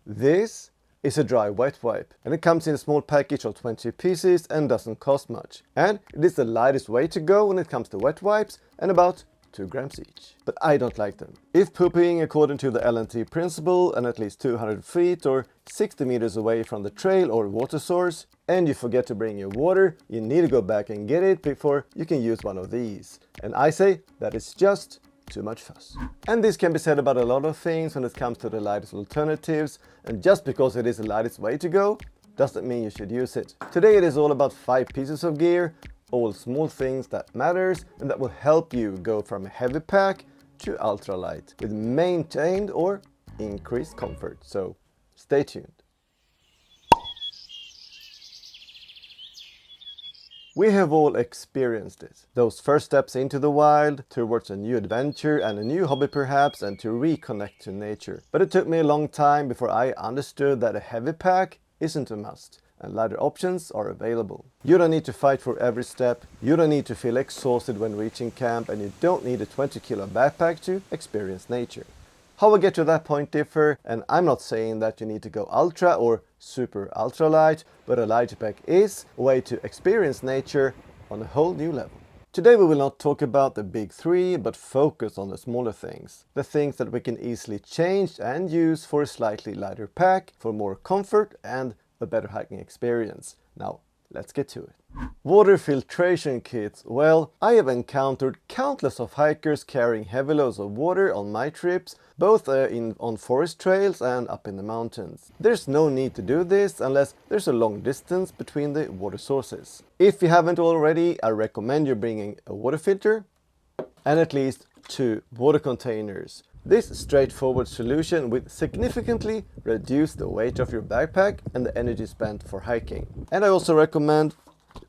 This is a dry wet wipe, and it comes in a small package of 20 pieces and doesn't cost much. And it is the lightest way to go when it comes to wet wipes, and about 2 grams each. But I don't like them. If pooping according to the L&T principle and at least 200 feet or 60 meters away from the trail or water source, and you forget to bring your water, you need to go back and get it before you can use one of these. And I say that it's just too much fuss. And this can be said about a lot of things when it comes to the lightest alternatives, and just because it is the lightest way to go doesn't mean you should use it. Today it is all about 5 pieces of gear, all small things that matters and that will help you go from a heavy pack to ultralight with maintained or increased comfort. So stay tuned. We have all experienced it. Those first steps into the wild, towards a new adventure and a new hobby perhaps, and to reconnect to nature. But it took me a long time before I understood that a heavy pack isn't a must, and lighter options are available. You don't need to fight for every step, you don't need to feel exhausted when reaching camp, and you don't need a 20-kilo backpack to experience nature. How we get to that point differ, and I'm not saying that you need to go ultra or super ultralight, but a lighter pack is a way to experience nature on a whole new level. Today we will not talk about the big 3, but focus on the smaller things. The things that we can easily change and use for a slightly lighter pack, for more comfort and a better hiking experience. Now, let's get to it. Water filtration kits. Well, I have encountered countless of hikers carrying heavy loads of water on my trips, both on forest trails and up in the mountains. There's no need to do this unless there's a long distance between the water sources. If you haven't already, I recommend you bringing a water filter and at least 2 water containers. This straightforward solution will significantly reduce the weight of your backpack and the energy spent for hiking. And I also recommend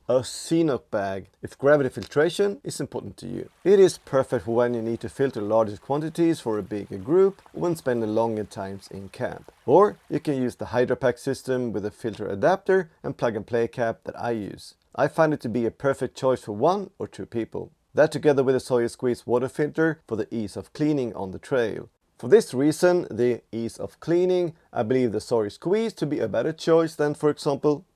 a Xenoc bag if gravity filtration is important to you. It is perfect for when you need to filter larger quantities for a bigger group or when spending longer times in camp. Or you can use the HydroPack system with a filter adapter and plug and play cap that I use. I find it to be a perfect choice for 1 or 2 people. That together with a Sawyer Squeeze water filter for the ease of cleaning on the trail. For this reason, the ease of cleaning, I believe the Sawyer Squeeze to be a better choice than, for example,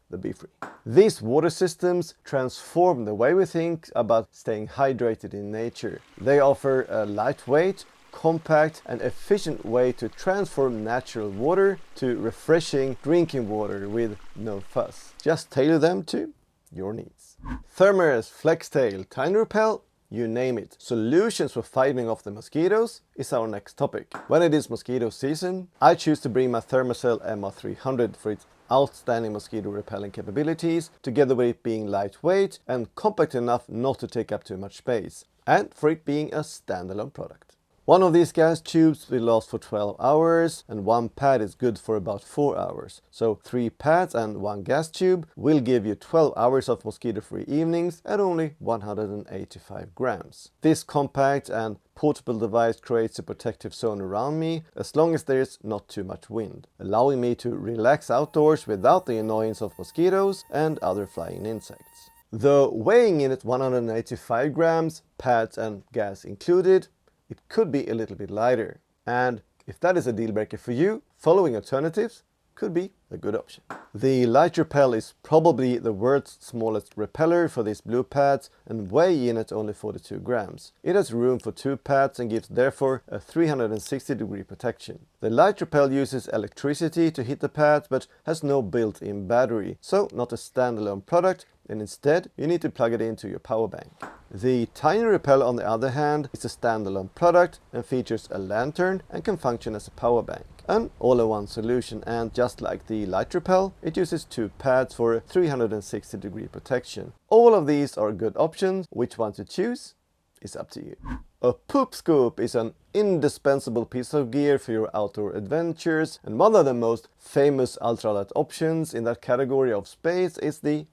the Be Free. These water systems transform the way we think about staying hydrated in nature. They offer a lightweight, compact and efficient way to transform natural water to refreshing drinking water with no fuss. Just tailor them to your needs. Thermers, FlexTail, Tiny Repel, you name it. Solutions for fighting off the mosquitoes is our next topic. When it is mosquito season, I choose to bring my Thermacell MR300 for its outstanding mosquito repelling capabilities, together with it being lightweight and compact enough not to take up too much space, and for it being a standalone product. One of these gas tubes will last for 12 hours and 1 pad is good for about 4 hours. So 3 pads and 1 gas tube will give you 12 hours of mosquito-free evenings at only 185 grams. This compact and portable device creates a protective zone around me as long as there is not too much wind, allowing me to relax outdoors without the annoyance of mosquitoes and other flying insects. Though weighing in at 185 grams, pads and gas included, it could be a little bit lighter. And if that is a deal breaker for you, following alternatives could be a good option. The Light Repel is probably the world's smallest repeller for these blue pads and weigh in at only 42 grams. It has room for 2 pads and gives therefore a 360-degree protection. The Light Repel uses electricity to hit the pads but has no built-in battery, so not a standalone product, and instead you need to plug it into your power bank. The Tiny Repel on the other hand is a standalone product and features a lantern and can function as a power bank. An all-in-one solution, and just like the Light Repel, it uses 2 pads for a 360-degree protection. All of these are good options. Which one to choose is up to you. A poop scoop is an indispensable piece of gear for your outdoor adventures, and one of the most famous ultralight options in that category of space is the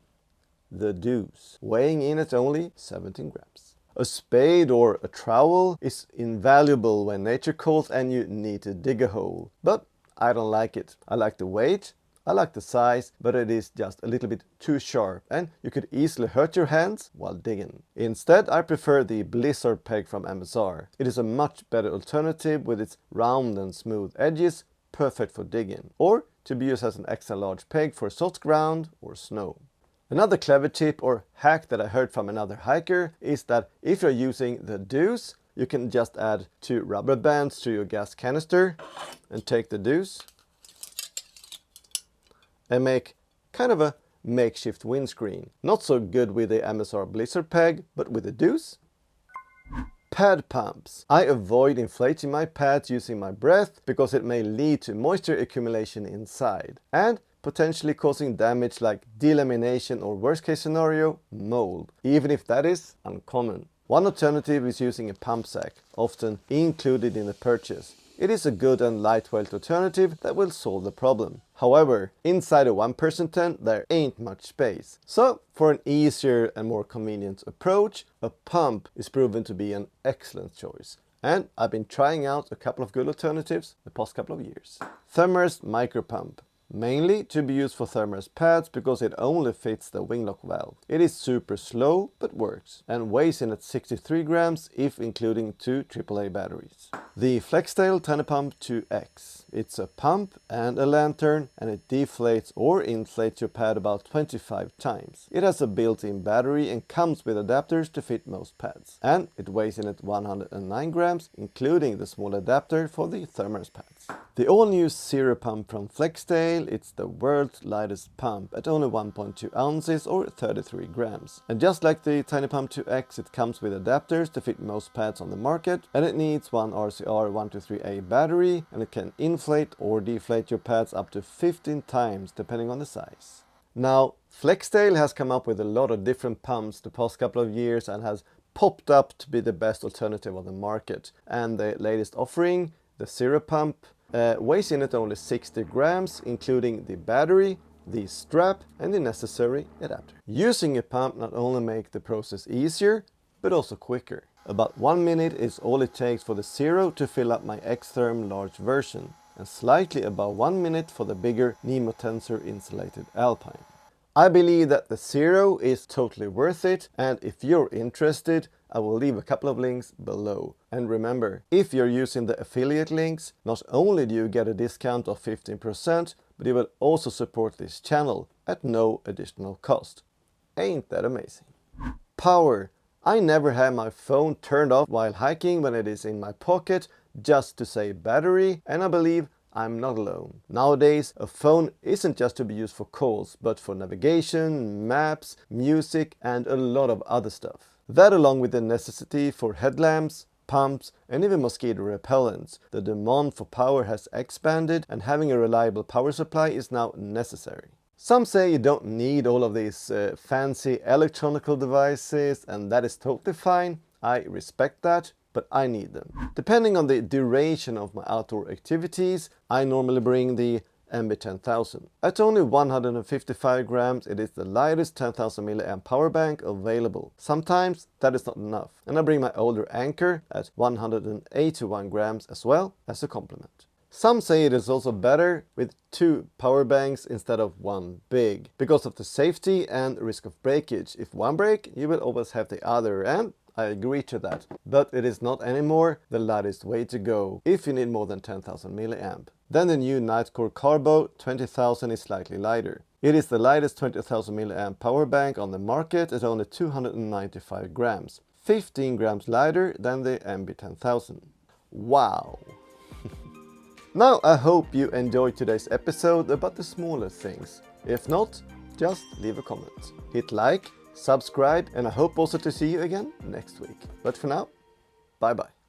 Dece, weighing in at only 17 grams. A spade or a trowel is invaluable when nature calls and you need to dig a hole. But I don't like it. I like the weight, I like the size, but it is just a little bit too sharp and you could easily hurt your hands while digging. Instead, I prefer the Blizzard peg from MSR. It is a much better alternative with its round and smooth edges, perfect for digging, or to be used as an extra large peg for soft ground or snow. Another clever tip or hack that I heard from another hiker is that if you're using the Dece, you can just add 2 rubber bands to your gas canister and take the Dece and make kind of a makeshift windscreen. Not so good with the MSR Blizzard peg, but with the Dece. Pad pumps. I avoid inflating my pads using my breath because it may lead to moisture accumulation inside and potentially causing damage like delamination or, worst case scenario, mold, even if that is uncommon. One alternative is using a pump sack, often included in the purchase. It is a good and lightweight alternative that will solve the problem. However, inside a one-person tent there ain't much space. So, for an easier and more convenient approach, a pump is proven to be an excellent choice. And I've been trying out a couple of good alternatives the past couple of years. Thermarest micro pump. Mainly to be used for Thermarest pads because it only fits the winglock valve. It is super slow but works and weighs in at 63 grams if including 2 AAA batteries. The FlexTail Tiny Pump 2X. It's a pump and a lantern and it deflates or inflates your pad about 25 times. It has a built-in battery and comes with adapters to fit most pads. And it weighs in at 109 grams including the small adapter for the Thermarest pads. The all-new Zero Pump from FlexTail, it's the world's lightest pump at only 1.2 ounces or 33 grams. And just like the Tiny Pump 2X, it comes with adapters to fit most pads on the market, and it needs one RCR 123A battery, and it can inflate or deflate your pads up to 15 times depending on the size. Now, FlexTail has come up with a lot of different pumps the past couple of years and has popped up to be the best alternative on the market. And the latest offering, the Zero Pump, weighs in at only 60 grams, including the battery, the strap and the necessary adapter. Using a pump not only makes the process easier, but also quicker. About 1 minute is all it takes for the Zero to fill up my X-Therm large version, and slightly above 1 minute for the bigger Nemo Tensor insulated Alpine. I believe that the Zero is totally worth it, and if you're interested, I will leave a couple of links below. And remember, if you're using the affiliate links, not only do you get a discount of 15%, but you will also support this channel at no additional cost. Ain't that amazing? Power. I never have my phone turned off while hiking when it is in my pocket just to save battery, and I believe I'm not alone. Nowadays, a phone isn't just to be used for calls, but for navigation, maps, music and a lot of other stuff. That along with the necessity for headlamps, pumps and even mosquito repellents, the demand for power has expanded and having a reliable power supply is now necessary. Some say you don't need all of these fancy electronic devices, and that is totally fine. I respect that, but I need them. Depending on the duration of my outdoor activities, I normally bring the MB10000. At only 155 grams, it is the lightest 10,000 mAh power bank available. Sometimes that is not enough, and I bring my older Anchor at 181 grams as well as a complement. Some say it is also better with 2 power banks instead of one big, because of the safety and risk of breakage. If one break, you will always have the other, and I agree to that. But it is not anymore the lightest way to go if you need more than 10,000 mAh. Then the new Nightcore Carbo 20,000 is slightly lighter. It is the lightest 20,000 mAh power bank on the market at only 295 grams, 15 grams lighter than the MB10000. Wow! Now I hope you enjoyed today's episode about the smaller things. If not, just leave a comment. Hit like, subscribe, and I hope also to see you again next week. But for now, bye bye.